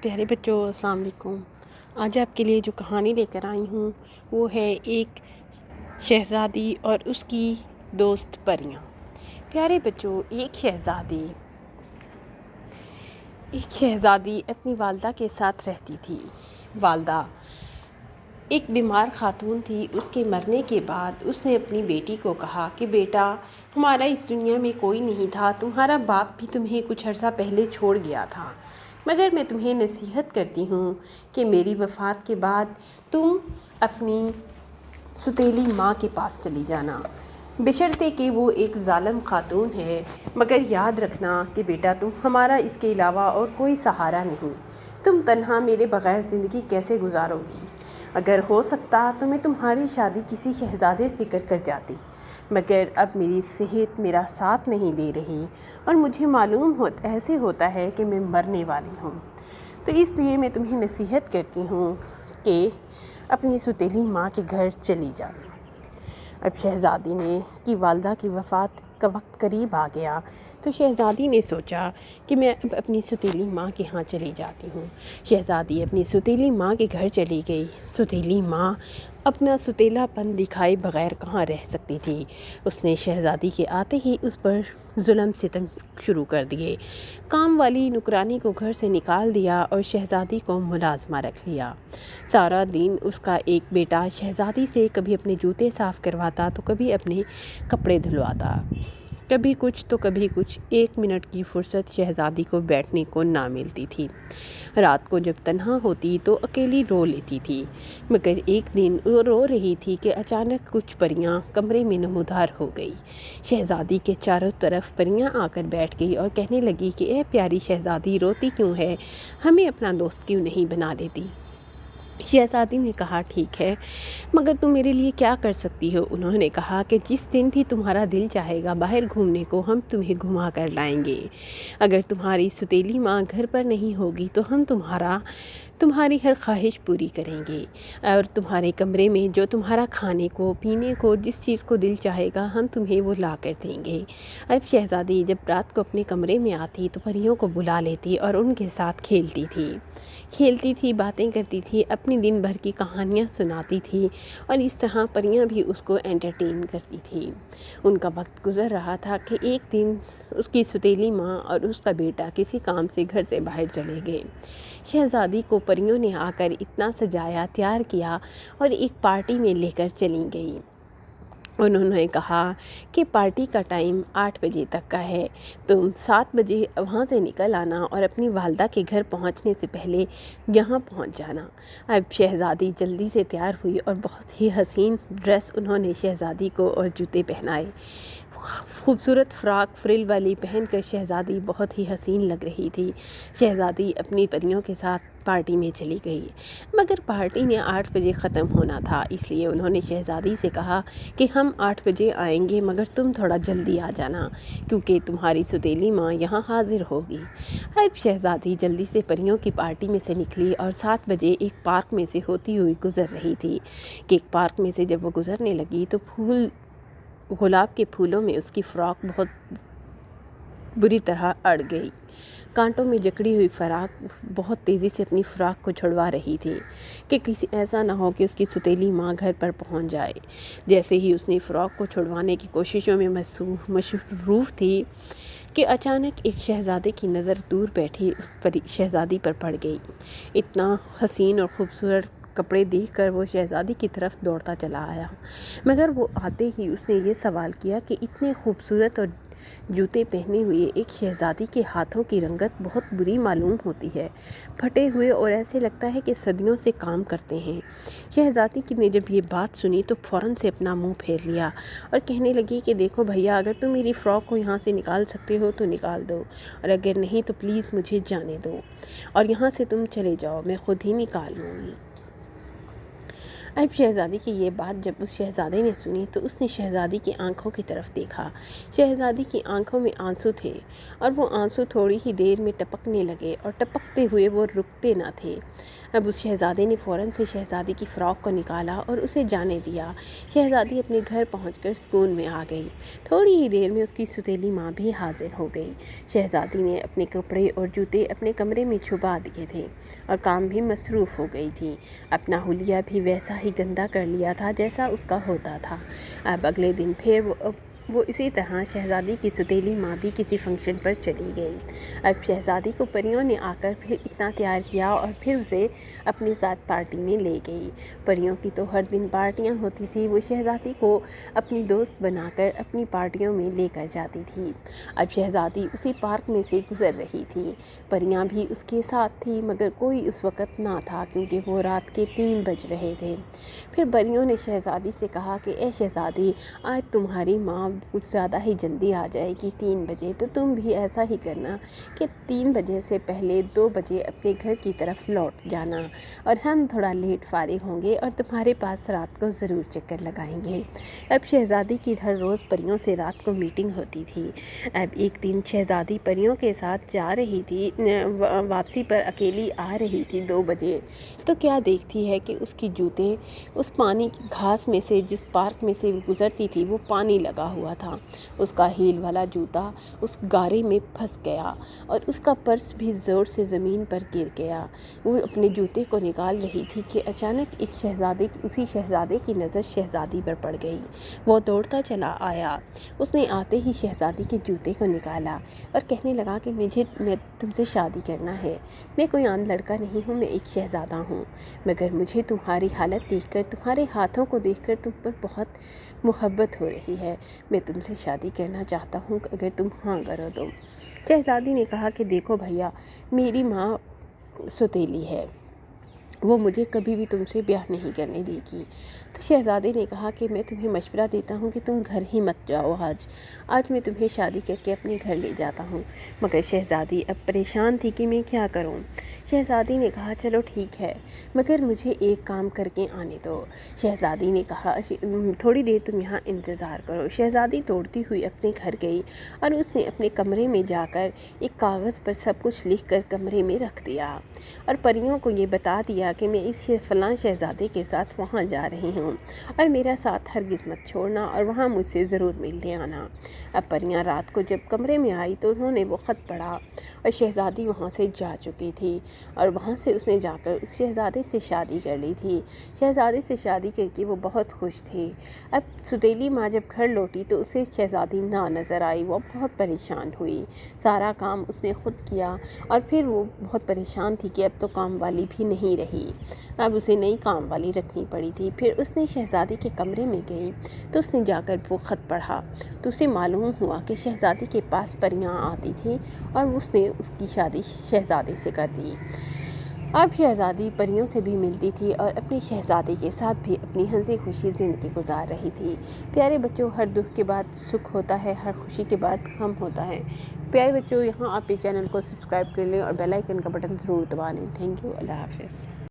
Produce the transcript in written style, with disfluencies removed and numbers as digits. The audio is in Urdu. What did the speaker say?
پیارے بچوں، السلام علیکم۔ آج آپ کے لیے جو کہانی لے کر آئی ہوں وہ ہے ایک شہزادی اور اس کی دوست پریاں۔ پیارے بچوں، ایک شہزادی اپنی والدہ کے ساتھ رہتی تھی۔ والدہ ایک بیمار خاتون تھی۔ اس کے مرنے کے بعد اس نے اپنی بیٹی کو کہا کہ بیٹا، ہمارا اس دنیا میں کوئی نہیں تھا، تمہارا باپ بھی تمہیں کچھ عرصہ پہلے چھوڑ گیا تھا، مگر میں تمہیں نصیحت کرتی ہوں کہ میری وفات کے بعد تم اپنی ستیلی ماں کے پاس چلی جانا، بشرطے کہ وہ ایک ظالم خاتون ہے، مگر یاد رکھنا کہ بیٹا تم ہمارا اس کے علاوہ اور کوئی سہارا نہیں، تم تنہا میرے بغیر زندگی کیسے گزارو گی؟ اگر ہو سکتا تو میں تمہاری شادی کسی شہزادے سے کر جاتی، مگر اب میری صحت میرا ساتھ نہیں دے رہی اور مجھے معلوم ایسے ہوتا ہے کہ میں مرنے والی ہوں، تو اس لیے میں تمہیں نصیحت کرتی ہوں کہ اپنی ستیلی ماں کے گھر چلی جانا۔ اب شہزادی نے کہ والدہ کی وفات کا وقت قریب آ گیا، تو شہزادی نے سوچا کہ میں اب اپنی ستیلی ماں کے ہاں چلی جاتی ہوں۔ شہزادی اپنی ستیلی ماں کے گھر چلی گئی۔ ستیلی ماں اپنا ستیلا پن دکھائے بغیر کہاں رہ سکتی تھی۔ اس نے شہزادی کے آتے ہی اس پر ظلم ستم شروع کر دیے۔ کام والی نوکرانی کو گھر سے نکال دیا اور شہزادی کو ملازمہ رکھ لیا۔ سارا دن اس کا ایک بیٹا شہزادی سے کبھی اپنے جوتے صاف کرواتا تو کبھی اپنے کپڑے دھلواتا، کبھی کچھ تو کبھی کچھ۔ 1 منٹ کی فرصت شہزادی کو بیٹھنے کو نہ ملتی تھی۔ رات کو جب تنہا ہوتی تو اکیلی رو لیتی تھی، مگر ایک دن وہ رو رہی تھی کہ اچانک کچھ پریاں کمرے میں نمودار ہو گئی۔ شہزادی کے چاروں طرف پریاں آ کر بیٹھ گئی اور کہنے لگی کہ اے پیاری شہزادی، روتی کیوں ہے؟ ہمیں اپنا دوست کیوں نہیں بنا دیتی؟ شہزادی نے کہا ٹھیک ہے، مگر تم میرے لیے کیا کر سکتی ہو؟ انہوں نے کہا کہ جس دن بھی تمہارا دل چاہے گا باہر گھومنے کو، ہم تمہیں گھما کر لائیں گے۔ اگر تمہاری ستیلی ماں گھر پر نہیں ہوگی تو ہم تمہاری ہر خواہش پوری کریں گے، اور تمہارے کمرے میں جو تمہارا کھانے کو پینے کو جس چیز کو دل چاہے گا ہم تمہیں وہ لا کر دیں گے۔ اب شہزادی جب رات کو اپنے کمرے میں آتی تو پریوں کو بلا لیتی اور ان کے ساتھ کھیلتی تھی، باتیں کرتی تھی، اپنی دن بھر کی کہانیاں سناتی تھی، اور اس طرح پریاں بھی اس کو انٹرٹین کرتی تھی۔ ان کا وقت گزر رہا تھا کہ ایک دن اس کی ستیلی ماں اور اس کا بیٹا کسی کام سے گھر سے باہر چلے گئے۔ شہزادی کو پریوں نے آ کر اتنا سجایا، تیار کیا اور ایک پارٹی میں لے کر چلی گئی۔ انہوں نے کہا کہ پارٹی کا ٹائم 8 بجے تک کا ہے، تم 7 بجے وہاں سے نکل آنا اور اپنی والدہ کے گھر پہنچنے سے پہلے یہاں پہنچ جانا۔ اب شہزادی جلدی سے تیار ہوئی اور بہت ہی حسین ڈریس انہوں نے شہزادی کو اور جوتے پہنائے۔ خوبصورت فراک فرل والی پہن کر شہزادی بہت ہی حسین لگ رہی تھی۔ شہزادی اپنی پریوں کے ساتھ پارٹی میں چلی گئی، مگر پارٹی نے 8 بجے ختم ہونا تھا، اس لیے انہوں نے شہزادی سے کہا کہ ہم 8 بجے آئیں گے، مگر تم تھوڑا جلدی آ جانا کیونکہ تمہاری ستیلی ماں یہاں حاضر ہوگی۔ اب شہزادی جلدی سے پریوں کی پارٹی میں سے نکلی اور 7 بجے ایک پارک میں سے ہوتی ہوئی گزر رہی تھی کہ ایک پارک میں سے جب وہ گزرنے لگی تو گلاب کے پھولوں میں اس کی فراک بہت بری طرح اڑ گئی۔ کانٹوں میں جکڑی ہوئی فراک بہت تیزی سے اپنی فراک کو چھڑوا رہی تھی کہ کسی ایسا نہ ہو کہ اس کی ستیلی ماں گھر پر پہنچ جائے۔ جیسے ہی اس نے فراک کو چھڑوانے کی کوششوں میں مصروف تھی کہ اچانک ایک شہزادے کی نظر دور بیٹھی اس شہزادی پر پڑ گئی۔ اتنا حسین اور خوبصورت کپڑے دیکھ کر وہ شہزادی کی طرف دوڑتا چلا آیا، مگر وہ آتے ہی اس نے یہ سوال کیا کہ اتنے خوبصورت اور جوتے پہنے ہوئے ایک شہزادی کے ہاتھوں کی رنگت بہت بری معلوم ہوتی ہے، پھٹے ہوئے، اور ایسے لگتا ہے کہ صدیوں سے کام کرتے ہیں۔ شہزادی نے جب یہ بات سنی تو فوراً سے اپنا منہ پھیر لیا اور کہنے لگی کہ دیکھو بھیا، اگر تم میری فراک کو یہاں سے نکال سکتے ہو تو نکال دو، اور اگر نہیں تو پلیز مجھے جانے دو اور یہاں سے تم چلے جاؤ، میں خود ہی نکال لوں گی۔ اب شہزادی کی یہ بات جب اس شہزادے نے سنی تو اس نے شہزادی کی آنکھوں کی طرف دیکھا۔ شہزادی کی آنکھوں میں آنسو تھے اور وہ آنسو تھوڑی ہی دیر میں ٹپکنے لگے اور ٹپکتے ہوئے وہ رکتے نہ تھے۔ اب اس شہزادے نے فوراً سے شہزادی کی فراق کو نکالا اور اسے جانے دیا۔ شہزادی اپنے گھر پہنچ کر سکون میں آ گئی۔ تھوڑی ہی دیر میں اس کی ستیلی ماں بھی حاضر ہو گئی۔ شہزادی نے اپنے کپڑے اور جوتے اپنے کمرے میں چھپا دیے تھے اور کام بھی مصروف ہو گئی تھی۔ اپنا حلیہ بھی ویسا ہی گندا کر لیا تھا جیسا اس کا ہوتا تھا۔ اب اگلے دن پھر وہ اسی طرح شہزادی کی ستیلی ماں بھی کسی فنکشن پر چلی گئی۔ اب شہزادی کو پریوں نے آ کر پھر اتنا تیار کیا اور پھر اسے اپنی ساتھ پارٹی میں لے گئی۔ پریوں کی تو ہر دن پارٹیاں ہوتی تھی، وہ شہزادی کو اپنی دوست بنا کر اپنی پارٹیوں میں لے کر جاتی تھی۔ اب شہزادی اسی پارک میں سے گزر رہی تھی، پریاں بھی اس کے ساتھ تھی، مگر کوئی اس وقت نہ تھا کیونکہ وہ رات کے 3 بج رہے تھے۔ پھر پریوں نے شہزادی سے کہا کہ اے شہزادی، آج تمہاری ماں کچھ زیادہ ہی جلدی آ جائے گی 3 بجے، تو تم بھی ایسا ہی کرنا کہ 3 بجے سے پہلے 2 بجے اپنے گھر کی طرف لوٹ جانا، اور ہم تھوڑا لیٹ فارغ ہوں گے اور تمہارے پاس رات کو ضرور چکر لگائیں گے۔ اب شہزادی کی ہر روز پریوں سے رات کو میٹنگ ہوتی تھی۔ اب ایک دن شہزادی پریوں کے ساتھ جا رہی تھی، واپسی پر اکیلی آ رہی تھی 2 بجے، تو کیا دیکھتی ہے کہ اس کی جوتے اس پانی کی گھاس میں سے جس پارک میں سے گزرتی تھی وہ پانی لگا ہوا تھا۔ اس کا ہیل والا جوتا اس گارے میں پھنس گیا اور اس کا پرس بھی زور سے زمین پر گر گیا۔ وہ اپنے جوتے کو نکال رہی تھی کہ اچانک اسی شہزادے کی نظر شہزادی پر پڑ گئی۔ وہ دوڑتا چلا آیا، اس نے آتے ہی شہزادی کے جوتے کو نکالا اور کہنے لگا کہ میں تم سے شادی کرنا ہے۔ میں کوئی عام لڑکا نہیں ہوں، میں ایک شہزادہ ہوں، مگر مجھے تمہاری حالت دیکھ کر، تمہارے ہاتھوں کو دیکھ کر تم پر بہت محبت ہو رہی ہے۔ میں تم سے شادی کرنا چاہتا ہوں اگر تم ہاں کرو تو۔ شہزادی نے کہا کہ دیکھو بھیا، میری ماں ستیلی ہے، وہ مجھے کبھی بھی تم سے بیاہ نہیں کرنے دے گی۔ تو شہزادے نے کہا کہ میں تمہیں مشورہ دیتا ہوں کہ تم گھر ہی مت جاؤ، آج میں تمہیں شادی کر کے اپنے گھر لے جاتا ہوں۔ مگر شہزادی اب پریشان تھی کہ میں کیا کروں۔ شہزادی نے کہا چلو ٹھیک ہے، مگر مجھے ایک کام کر کے آنے دو۔ شہزادی نے کہا تھوڑی دیر تم یہاں انتظار کرو۔ شہزادی دوڑتی ہوئی اپنے گھر گئی اور اس نے اپنے کمرے میں جا کر ایک کاغذ پر سب کچھ لکھ کر کمرے میں رکھ دیا اور پریوں کو یہ بتا دیا کہ میں اس فلاں شہزادے کے ساتھ وہاں جا رہی ہوں اور میرا ساتھ ہرگز مت چھوڑنا اور وہاں مجھ سے ضرور ملنے آنا۔ اب پریاں رات کو جب کمرے میں آئی تو انہوں نے وہ خط پڑھا اور شہزادی وہاں سے جا چکی تھی اور وہاں سے اس نے جا کر اس شہزادے سے شادی کر لی تھی۔ شہزادے سے شادی کر کے وہ بہت خوش تھی۔ اب ستیلی ماں جب گھر لوٹی تو اسے شہزادی نہ نظر آئی، وہ بہت پریشان ہوئی۔ سارا کام اس نے خود کیا اور پھر وہ بہت پریشان تھی کہ اب تو کام والی بھی نہیں رہی، اب اسے نئی کام والی رکھنی پڑی تھی۔ پھر اس نے شہزادی کے کمرے میں گئی تو اس نے جا کر وہ خط پڑھا تو اسے معلوم ہوا کہ شہزادی کے پاس پریاں آتی تھیں اور اس نے اس کی شادی شہزادے سے کر دی۔ اب شہزادی پریوں سے بھی ملتی تھی اور اپنے شہزادے کے ساتھ بھی اپنی ہنسی خوشی زندگی گزار رہی تھی۔ پیارے بچوں، ہر دکھ کے بعد سکھ ہوتا ہے، ہر خوشی کے بعد غم ہوتا ہے۔ پیارے بچوں، یہاں آپ اس چینل کو سبسکرائب کر لیں اور بیل آئیکن کا بٹن ضرور دبا لیں۔ تھینک یو، اللہ حافظ۔